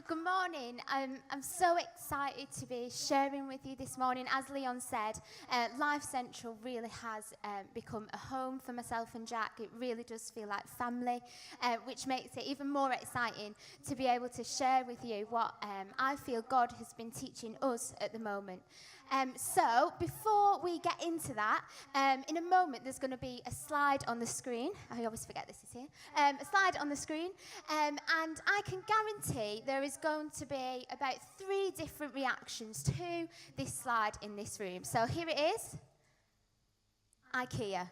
Good morning. I'm so excited to be sharing with you this morning. As Leon said, Life Central really has become a home for myself and Jack. It really does feel like family, which makes it even more exciting to be able to share with you what I feel God has been teaching us at the moment. So before we get into that, in a moment there's going to be a slide on the screen. I always forget this is here. A slide on the screen, and I can guarantee there is going to be about 3 different reactions to this slide in this room. So here it is. IKEA.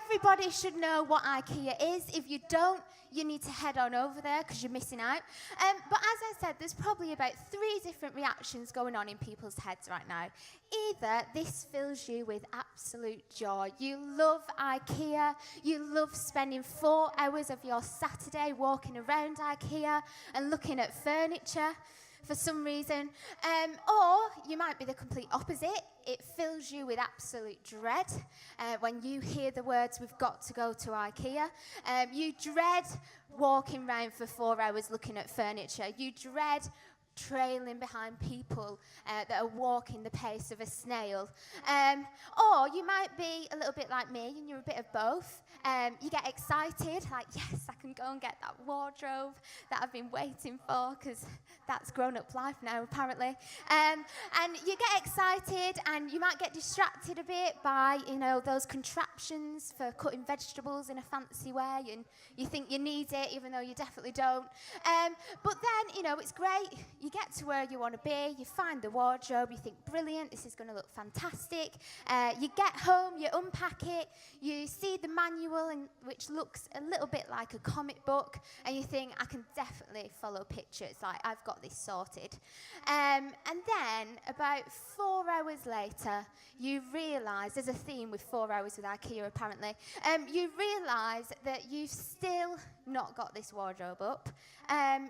Everybody should know what IKEA is. If you don't, you need to head on over there because you're missing out. But as I said, there's probably about 3 different reactions going on in people's heads right now. Either this fills you with absolute joy. You love IKEA. You love spending 4 hours of your Saturday walking around IKEA and looking at furniture for some reason. Or you might be the complete opposite. It fills you with absolute dread when you hear the words, we've got to go to IKEA. You dread walking around for 4 hours looking at furniture. You dread trailing behind people that are walking the pace of a snail. Or you might be a little bit like me and you're a bit of both. You get excited, like, yes, I can go and get that wardrobe that I've been waiting for because that's grown-up life now, apparently. And you get excited and you might get distracted a bit by, those contraptions for cutting vegetables in a fancy way, and you think you need it even though you definitely don't. But then, it's great. You get to where you want to be, you find the wardrobe, you think, brilliant, this is going to look fantastic. You get home, you unpack it, you see the manual, which looks a little bit like a comic book, and you think, I can definitely follow pictures, like, I've got this sorted. And then, about 4 hours later, you realise, there's a theme with 4 hours with IKEA apparently, you realise that you've still not got this wardrobe up.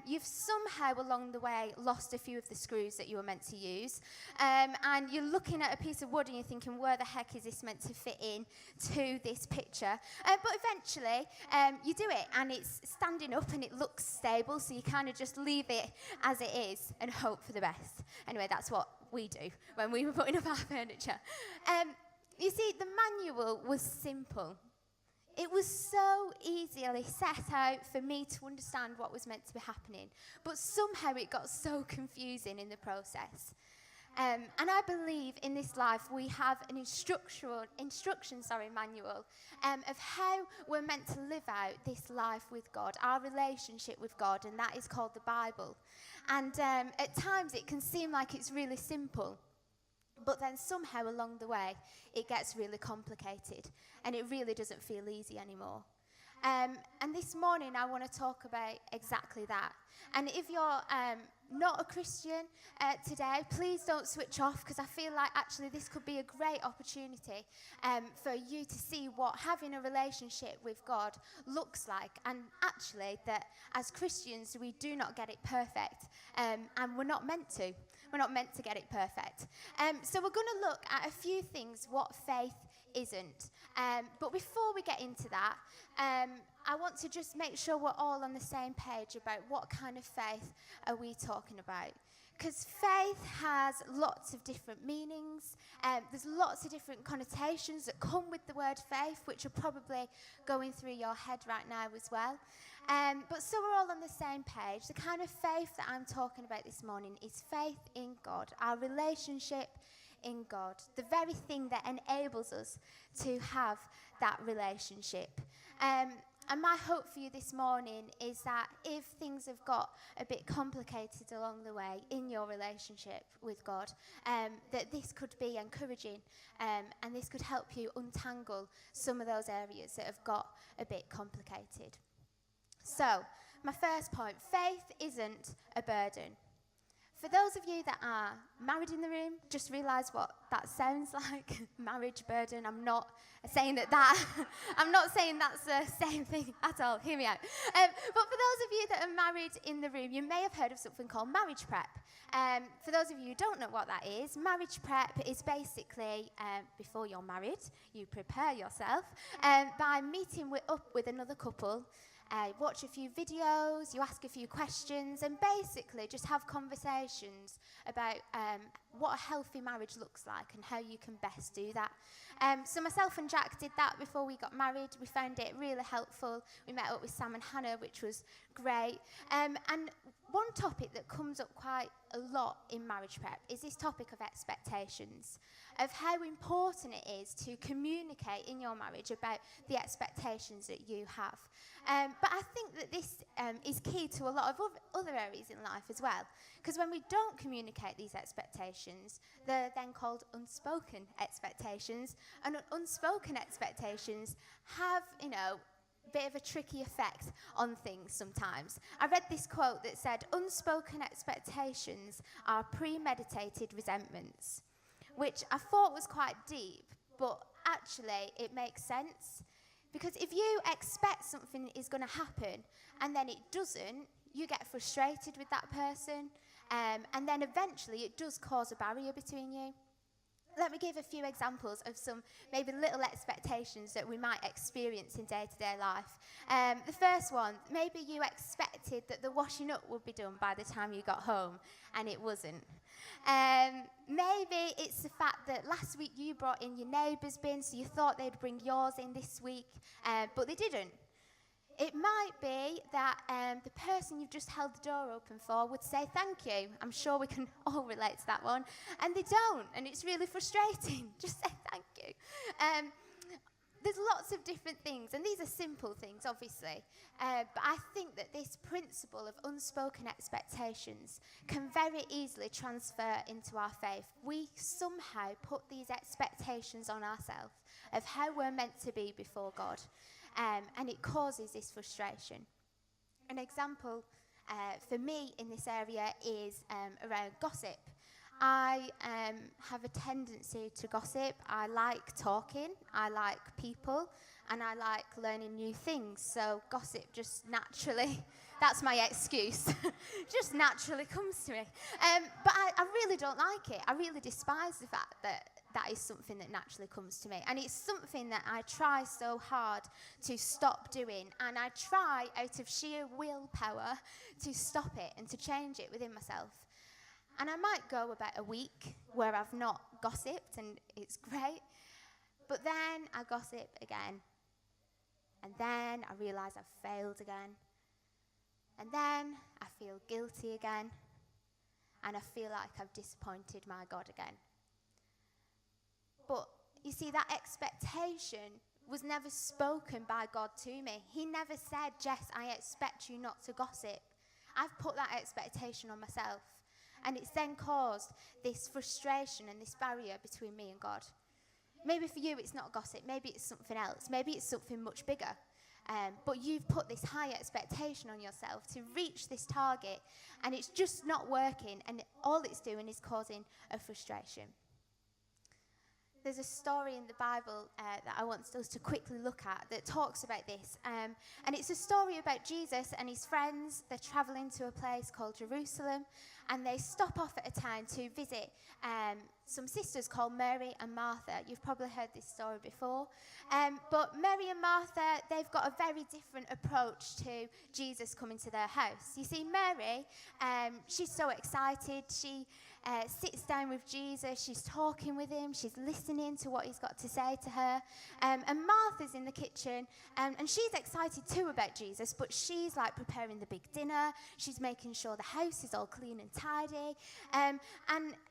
You've somehow along the way lost a few of the screws that you were meant to use, and you're looking at a piece of wood and you're thinking, where the heck is this meant to fit in to this picture? But eventually you do it and it's standing up and it looks stable, so you kind of just leave it as it is and hope for the best. Anyway, that's what we do when we were putting up our furniture. You see, the manual was simple. It was so easily set out for me to understand what was meant to be happening, but somehow it got so confusing in the process. And I believe in this life we have an instruction manual of how we're meant to live out this life with God, our relationship with God, and that is called the Bible. And at times it can seem like it's really simple, but then somehow along the way, it gets really complicated, and it really doesn't feel easy anymore. And this morning, I want to talk about exactly that. And if you're not a Christian today, please don't switch off, because I feel like actually this could be a great opportunity for you to see what having a relationship with God looks like. And actually that as Christians, we do not get it perfect, and we're not meant to. We're not meant to get it perfect. So we're going to look at a few things what faith isn't. But before we get into that, I want to just make sure we're all on the same page about what kind of faith are we talking about. Because faith has lots of different meanings. There's lots of different connotations that come with the word faith, which are probably going through your head right now as well. But so we're all on the same page. The kind of faith that I'm talking about this morning is faith in God, our relationship in God, the very thing that enables us to have that relationship. And my hope for you this morning is that if things have got a bit complicated along the way in your relationship with God, that this could be encouraging, and this could help you untangle some of those areas that have got a bit complicated. So, my first point, faith isn't a burden. For those of you that are married in the room, just realise what that sounds like, marriage burden. I'm not saying I'm not saying that's the same thing at all. Hear me out. But for those of you that are married in the room, you may have heard of something called marriage prep. For those of you who don't know what that is, marriage prep is basically, before you're married, you prepare yourself by meeting up with another couple watch a few videos, you ask a few questions, and basically just have conversations about what a healthy marriage looks like and how you can best do that. So myself and Jack did that before we got married. We found it really helpful. We met up with Sam and Hannah, which was great. And one topic that comes up quite a lot in marriage prep is this topic of expectations, of how important it is to communicate in your marriage about the expectations that you have. But I think that this is key to a lot of other areas in life as well. Because when we don't communicate these expectations, they're then called unspoken expectations. And unspoken expectations have, bit of a tricky effect on things sometimes. I read this quote that said, unspoken expectations are premeditated resentments, which I thought was quite deep, but actually it makes sense. Because if you expect something is going to happen and then it doesn't, you get frustrated with that person, and then eventually it does cause a barrier between you. Let me give a few examples of some maybe little expectations that we might experience in day-to-day life. The first one, maybe you expected that the washing up would be done by the time you got home, and it wasn't. Maybe it's the fact that last week you brought in your neighbour's bin, so you thought they'd bring yours in this week, but they didn't. It might be that the person you've just held the door open for would say thank you. I'm sure we can all relate to that one. And they don't, and it's really frustrating. Just say thank you. There's lots of different things, and these are simple things, obviously. But I think that this principle of unspoken expectations can very easily transfer into our faith. We somehow put these expectations on ourselves of how we're meant to be before God. And it causes this frustration. An example for me in this area is around gossip. I have a tendency to gossip. I like talking, I like people, and I like learning new things. So gossip just naturally, that's my excuse, just naturally comes to me. But I really don't like it. I really despise the fact that that is something that naturally comes to me. And it's something that I try so hard to stop doing. And I try out of sheer willpower to stop it and to change it within myself. And I might go about a week where I've not gossiped and it's great. But then I gossip again. And then I realise I've failed again. And then I feel guilty again. And I feel like I've disappointed my God again. But you see, that expectation was never spoken by God to me. He never said, Jess, I expect you not to gossip. I've put that expectation on myself. And it's then caused this frustration and this barrier between me and God. Maybe for you it's not gossip. Maybe it's something else. Maybe it's something much bigger. But you've put this high expectation on yourself to reach this target. And it's just not working. And all it's doing is causing a frustration. There's a story in the Bible that I want us to quickly look at that talks about this. And it's a story about Jesus and his friends. They're traveling to a place called Jerusalem. And they stop off at a town to visit some sisters called Mary and Martha. You've probably heard this story before. But Mary and Martha, they've got a very different approach to Jesus coming to their house. You see, Mary, she's so excited. She sits down with Jesus. She's talking with him. She's listening to what he's got to say to her. And Martha's in the kitchen, and she's excited too about Jesus, but she's like preparing the big dinner. She's making sure the house is all clean and tidy. And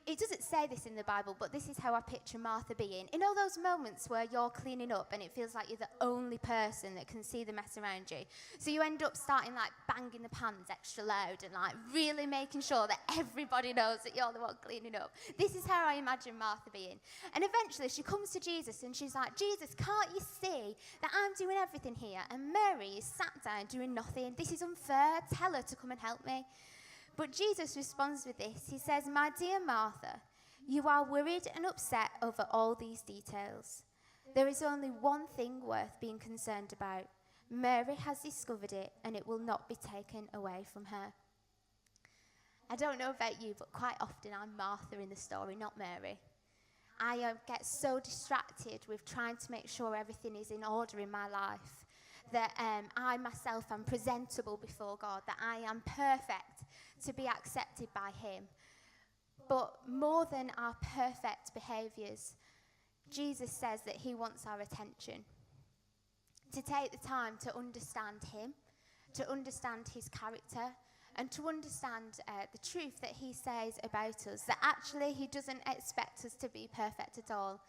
it doesn't say this in the Bible, but this is how I picture Martha being. In all those moments where you're cleaning up and it feels like you're the only person that can see the mess around you. So you end up starting like banging the pans extra loud and like really making sure that everybody knows that you're the one cleaning up. This is how I imagine Martha being. And eventually she comes to Jesus and she's like, Jesus, can't you see that I'm doing everything here? And Mary is sat down doing nothing. This is unfair. Tell her to come and help me. But Jesus responds with this. He says, my dear Martha, you are worried and upset over all these details. There is only one thing worth being concerned about. Mary has discovered it, and it will not be taken away from her. I don't know about you, but quite often I'm Martha in the story, not Mary. I get so distracted with trying to make sure everything is in order in my life that I myself am presentable before God, that I am perfect to be accepted by him. But more than our perfect behaviours, Jesus says that he wants our attention. To take the time to understand him, to understand his character, and to understand the truth that he says about us, that actually he doesn't expect us to be perfect at all.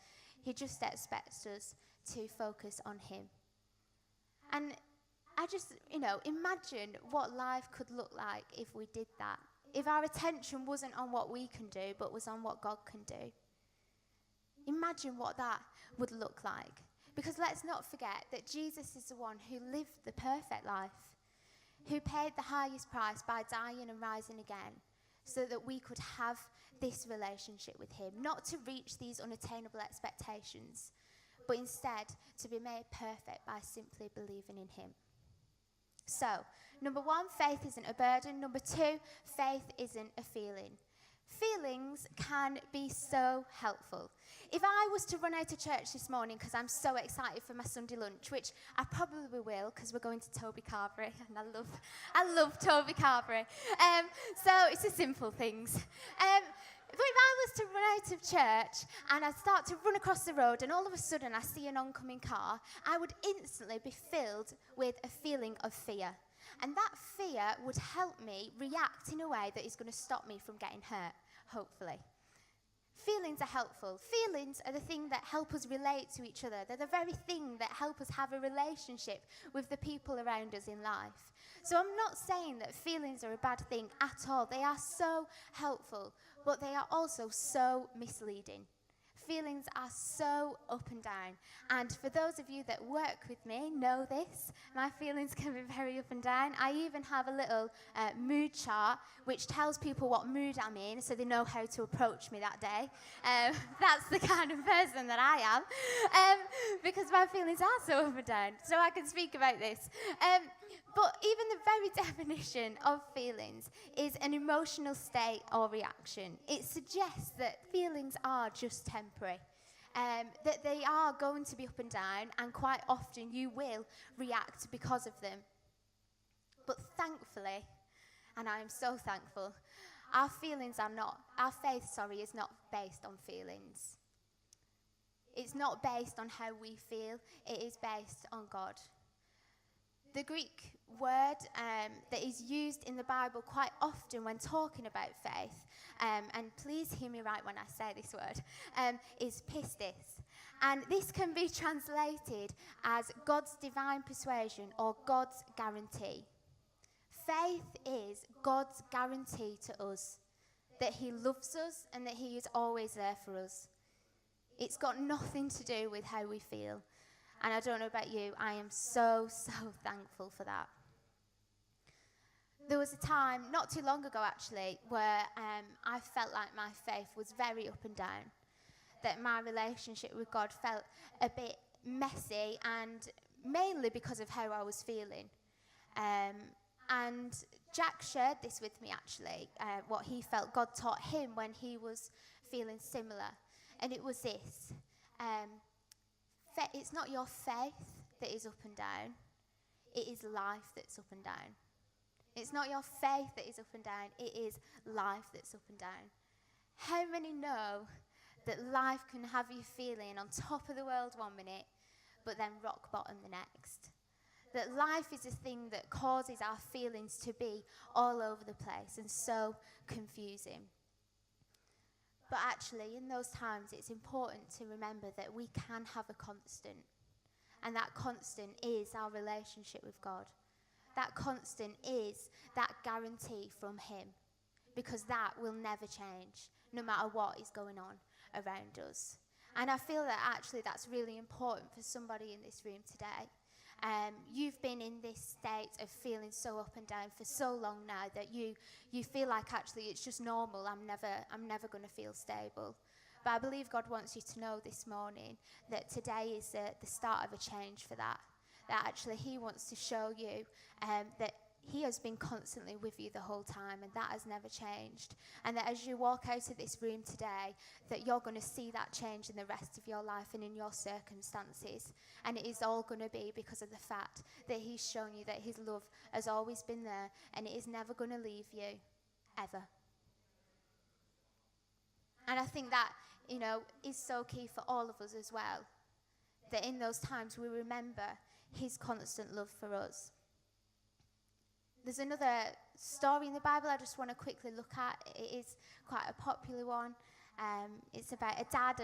He just expects us to focus on him. And I just, imagine what life could look like if we did that. If our attention wasn't on what we can do, but was on what God can do. Imagine what that would look like. Because let's not forget that Jesus is the one who lived the perfect life, who paid the highest price by dying and rising again, so that we could have this relationship with him, not to reach these unattainable expectations, but instead to be made perfect by simply believing in him. So, number one, faith isn't a burden. Number two, faith isn't a feeling. Feelings can be so helpful. If I was to run out of church this morning because I'm so excited for my Sunday lunch, which I probably will because we're going to Toby Carvery, and I love Toby Carvery. So it's the simple things. But if I was to run out of church and I start to run across the road and all of a sudden I see an oncoming car, I would instantly be filled with a feeling of fear. And that fear would help me react in a way that is going to stop me from getting hurt, hopefully. Feelings are helpful. Feelings are the thing that help us relate to each other. They're the very thing that help us have a relationship with the people around us in life. So I'm not saying that feelings are a bad thing at all. They are so helpful, but they are also so misleading. Feelings are so up and down. And for those of you that work with me know this, my feelings can be very up and down. I even have a little mood chart which tells people what mood I'm in so they know how to approach me that day. That's the kind of person that I am, because my feelings are so up and down. So I can speak about this. But even the very definition of feelings is an emotional state or reaction. It suggests that feelings are just temporary, that they are going to be up and down, and quite often you will react because of them. But thankfully, and I am so thankful, our faith is not based on feelings. It's not based on how we feel, it is based on God. The Greek word that is used in the Bible quite often when talking about faith, and please hear me right when I say this word, is pistis. And this can be translated as God's divine persuasion or God's guarantee. Faith is God's guarantee to us that he loves us and that he is always there for us. It's got nothing to do with how we feel. And I don't know about you, I am so, so thankful for that. There was a time, not too long ago actually, where I felt like my faith was very up and down. That my relationship with God felt a bit messy, and mainly because of how I was feeling. And Jack shared this with me actually, what he felt God taught him when he was feeling similar. And it was this. It's not your faith that is up and down. It is life that's up and down. It's not your faith that is up and down. It is life that's up and down. How many know that life can have you feeling on top of the world one minute, but then rock bottom the next? That life is a thing that causes our feelings to be all over the place and so confusing. But actually, in those times, it's important to remember that we can have a constant. And that constant is our relationship with God. That constant is that guarantee from him. Because that will never change, no matter what is going on around us. And I feel that actually that's really important for somebody in this room today. You've been in this state of feeling so up and down for so long now that you feel like actually it's just normal. I'm never going to feel stable. But I believe God wants you to know this morning that today is the start of a change for that. That actually he wants to show you that he has been constantly with you the whole time, and that has never changed. And that as you walk out of this room today, that you're going to see that change in the rest of your life and in your circumstances. And it is all going to be because of the fact that he's shown you that his love has always been there, and it is never going to leave you, ever. And I think that, is so key for all of us as well. That in those times we remember his constant love for us. There's another story in the Bible I just want to quickly look at. It is quite a popular one. It's about a dad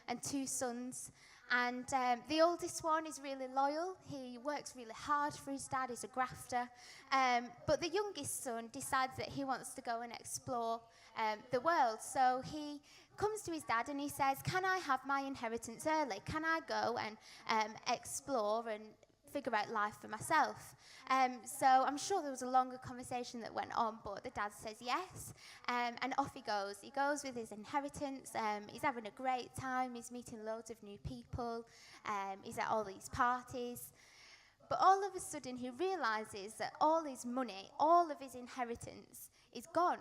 and two sons. And the oldest one is really loyal. He works really hard for his dad. He's a grafter. But the youngest son decides that he wants to go and explore the world. So he comes to his dad and he says, "Can I have my inheritance early? Can I go and explore and figure out life for myself?" So I'm sure there was a longer conversation that went on, but the dad says yes, and off he goes. He goes with his inheritance. He's having a great time. He's meeting loads of new people. He's at all these parties. But all of a sudden he realizes that all his money, all of his inheritance is gone.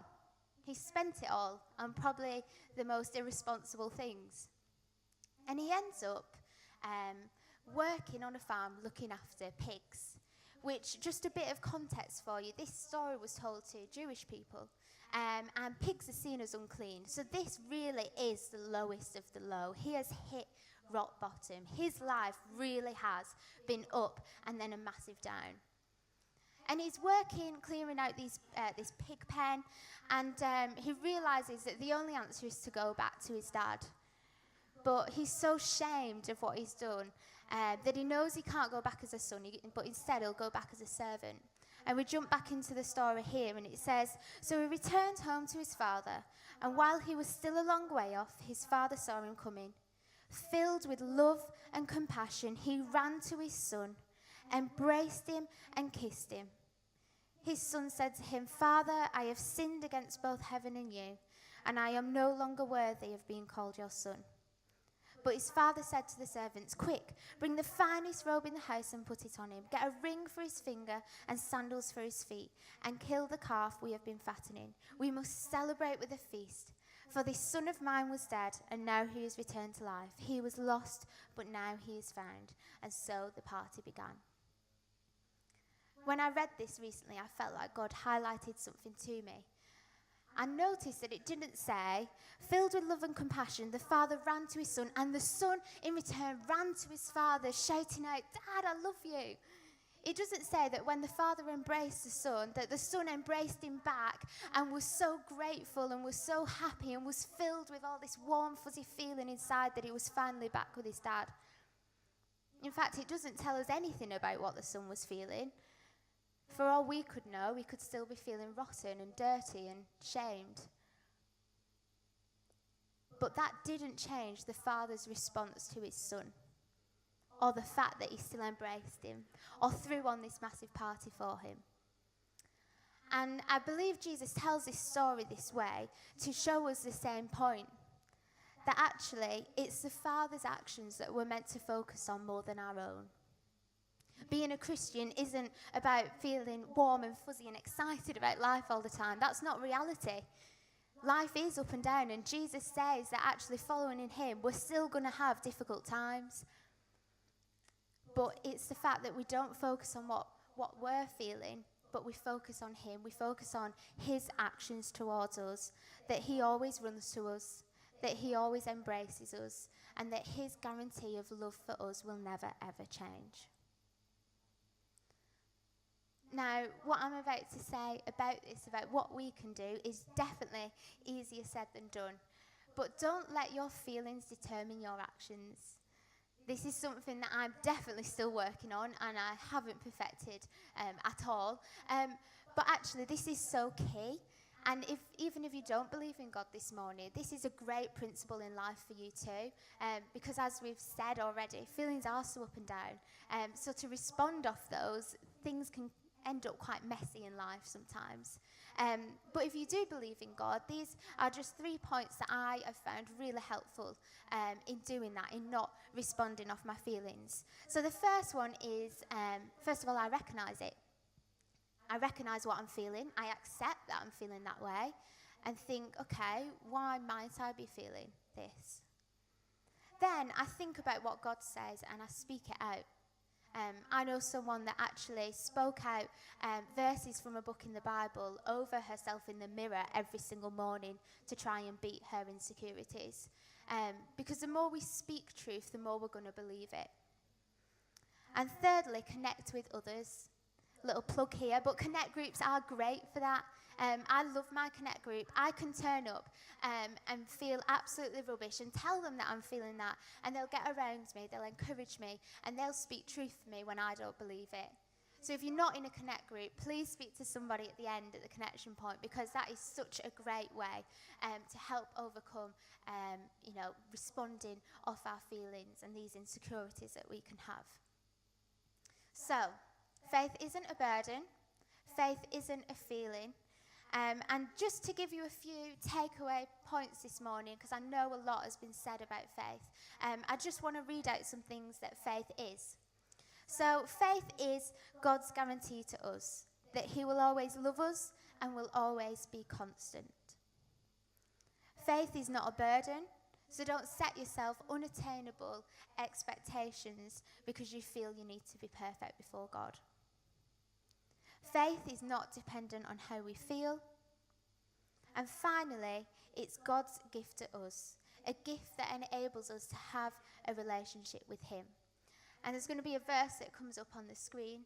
He's spent it all on probably the most irresponsible things. And he ends up working on a farm looking after pigs, which, just a bit of context for you, this story was told to Jewish people, and pigs are seen as unclean. So this really is the lowest of the low. He has hit rock bottom. His life really has been up and then a massive down. And he's working, clearing out this pig pen, and he realizes that the only answer is to go back to his dad. But he's so shamed of what he's done that he knows he can't go back as a son, but instead he'll go back as a servant. And we jump back into the story here, and it says, "So he returned home to his father, and while he was still a long way off, his father saw him coming. Filled with love and compassion, he ran to his son, embraced him, and kissed him. His son said to him, 'Father, I have sinned against both heaven and you, and I am no longer worthy of being called your son.' But his father said to the servants, 'Quick, bring the finest robe in the house and put it on him. Get a ring for his finger and sandals for his feet, and kill the calf we have been fattening. We must celebrate with a feast. For this son of mine was dead, and now he is returned to life. He was lost, but now he is found.' And so the party began." When I read this recently, I felt like God highlighted something to me. I noticed that it didn't say, filled with love and compassion, the father ran to his son, and the son in return ran to his father, shouting out, "Dad, I love you." It doesn't say that when the father embraced the son, that the son embraced him back and was so grateful and was so happy and was filled with all this warm, fuzzy feeling inside that he was finally back with his dad. In fact, it doesn't tell us anything about what the son was feeling. For all we could know, he could still be feeling rotten and dirty and shamed. But that didn't change the father's response to his son, or the fact that he still embraced him, or threw on this massive party for him. And I believe Jesus tells this story this way to show us the same point, that actually it's the father's actions that we're meant to focus on more than our own. Being a Christian isn't about feeling warm and fuzzy and excited about life all the time. That's not reality. Life is up and down, and Jesus says that actually following in him, we're still going to have difficult times. But it's the fact that we don't focus on what we're feeling, but we focus on him. We focus on his actions towards us, that he always runs to us, that he always embraces us, and that his guarantee of love for us will never, ever change. Now, what I'm about to say about this, about what we can do, is definitely easier said than done. But don't let your feelings determine your actions. This is something that I'm definitely still working on, and I haven't perfected at all. But actually, this is so key. And even if you don't believe in God this morning, this is a great principle in life for you too. Because as we've said already, feelings are so up and down. So to respond off those, things can end up quite messy in life sometimes. But if you do believe in God, these are just 3 points that I have found really helpful in doing that, in not responding off my feelings. So the first one is, first of all, I recognise it. I recognise what I'm feeling. I accept that I'm feeling that way and think, okay, why might I be feeling this? Then I think about what God says and I speak it out. I know someone that actually spoke out verses from a book in the Bible over herself in the mirror every single morning to try and beat her insecurities. Because the more we speak truth, the more we're going to believe it. And thirdly, connect with others. Little plug here, but connect groups are great for that. I love my connect group. I can turn up and feel absolutely rubbish and tell them that I'm feeling that, and they'll get around me, they'll encourage me, and they'll speak truth for me when I don't believe it. So if you're not in a connect group, please speak to somebody at the end, at the connection point, because that is such a great way to help overcome, responding off our feelings and these insecurities that we can have. So, faith isn't a burden. Faith isn't a feeling. And just to give you a few takeaway points this morning, because I know a lot has been said about faith, I just want to read out some things that faith is. So, faith is God's guarantee to us that he will always love us and will always be constant. Faith is not a burden, so don't set yourself unattainable expectations because you feel you need to be perfect before God. Faith is not dependent on how we feel. And finally, it's God's gift to us, a gift that enables us to have a relationship with him. And there's going to be a verse that comes up on the screen.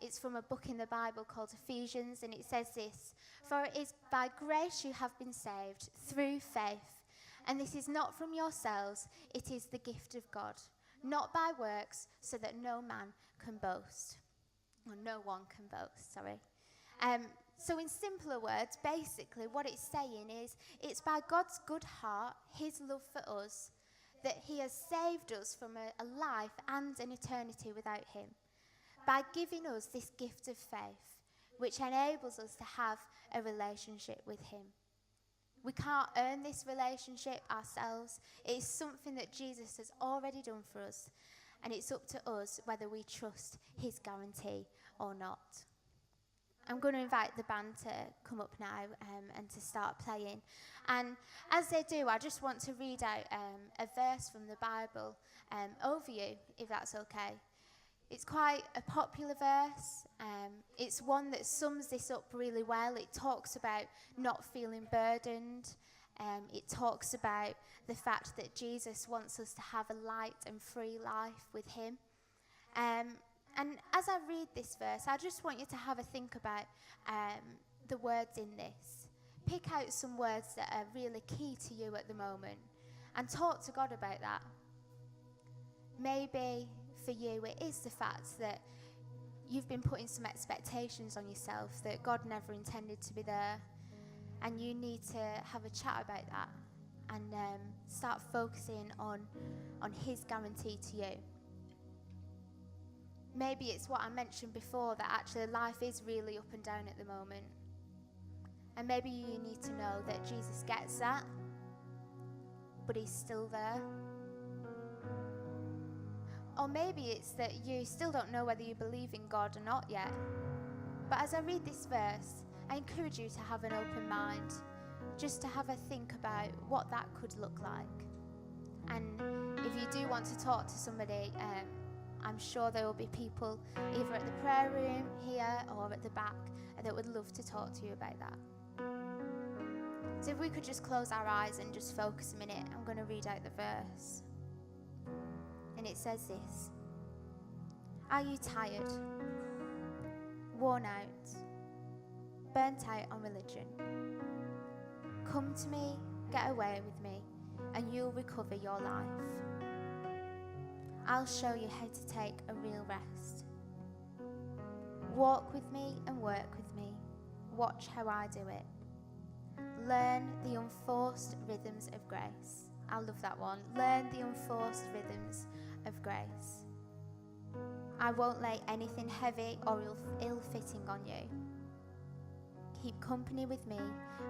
It's from a book in the Bible called Ephesians, and it says this: "For it is by grace you have been saved through faith. And this is not from yourselves, it is the gift of God, not by works, so that no man can boast." Or no one can boast, sorry. So in simpler words, basically what it's saying is, it's by God's good heart, his love for us, that he has saved us from a life and an eternity without him, by giving us this gift of faith, which enables us to have a relationship with him. We can't earn this relationship ourselves. It is something that Jesus has already done for us, and it's up to us whether we trust his guarantee or not. I'm going to invite the band to come up now and to start playing. And as they do, I just want to read out a verse from the Bible over you, if that's okay. It's quite a popular verse. It's one that sums this up really well. It talks about not feeling burdened. It talks about the fact that Jesus wants us to have a light and free life with him. And as I read this verse, I just want you to have a think about the words in this. Pick out some words that are really key to you at the moment and talk to God about that. Maybe for you it is the fact that you've been putting some expectations on yourself that God never intended to be there, and you need to have a chat about that and start focusing on his guarantee to you. Maybe it's what I mentioned before, that actually life is really up and down at the moment. And maybe you need to know that Jesus gets that, but he's still there. Or maybe it's that you still don't know whether you believe in God or not yet. But as I read this verse, I encourage you to have an open mind, just to have a think about what that could look like. And if you do want to talk to somebody, I'm sure there will be people either at the prayer room here or at the back that would love to talk to you about that. So if we could just close our eyes and just focus a minute, I'm going to read out the verse. And it says this: "Are you tired, worn out, burnt out on religion? Come to me, get away with me, and you'll recover your life. I'll show you how to take a real rest. Walk with me and work with me. Watch how I do it. Learn the unforced rhythms of grace." I love that one. Learn the unforced rhythms of grace. "I won't lay anything heavy or ill-fitting on you. Keep company with me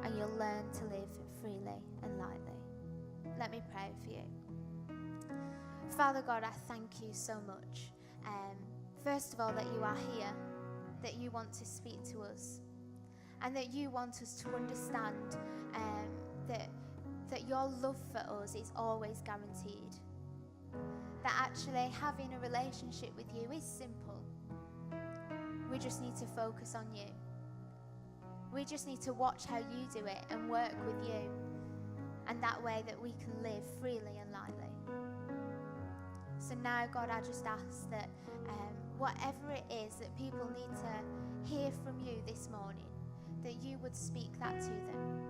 and you'll learn to live freely and lightly." Let me pray for you. Father God, I thank you so much. First of all, that you are here, that you want to speak to us, and that you want us to understand that your love for us is always guaranteed. That actually having a relationship with you is simple. We just need to focus on you. We just need to watch how you do it and work with you, and that way that we can live freely and lightly. So now, God, I just ask that whatever it is that people need to hear from you this morning, that you would speak that to them.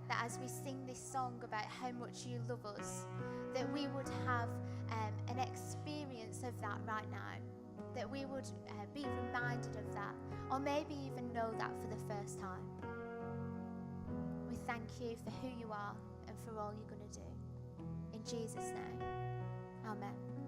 That as we sing this song about how much you love us, that we would have an experience of that right now. That we would be reminded of that, or maybe even know that for the first time. We thank you for who you are and for all you're going to do. In Jesus' name, amen.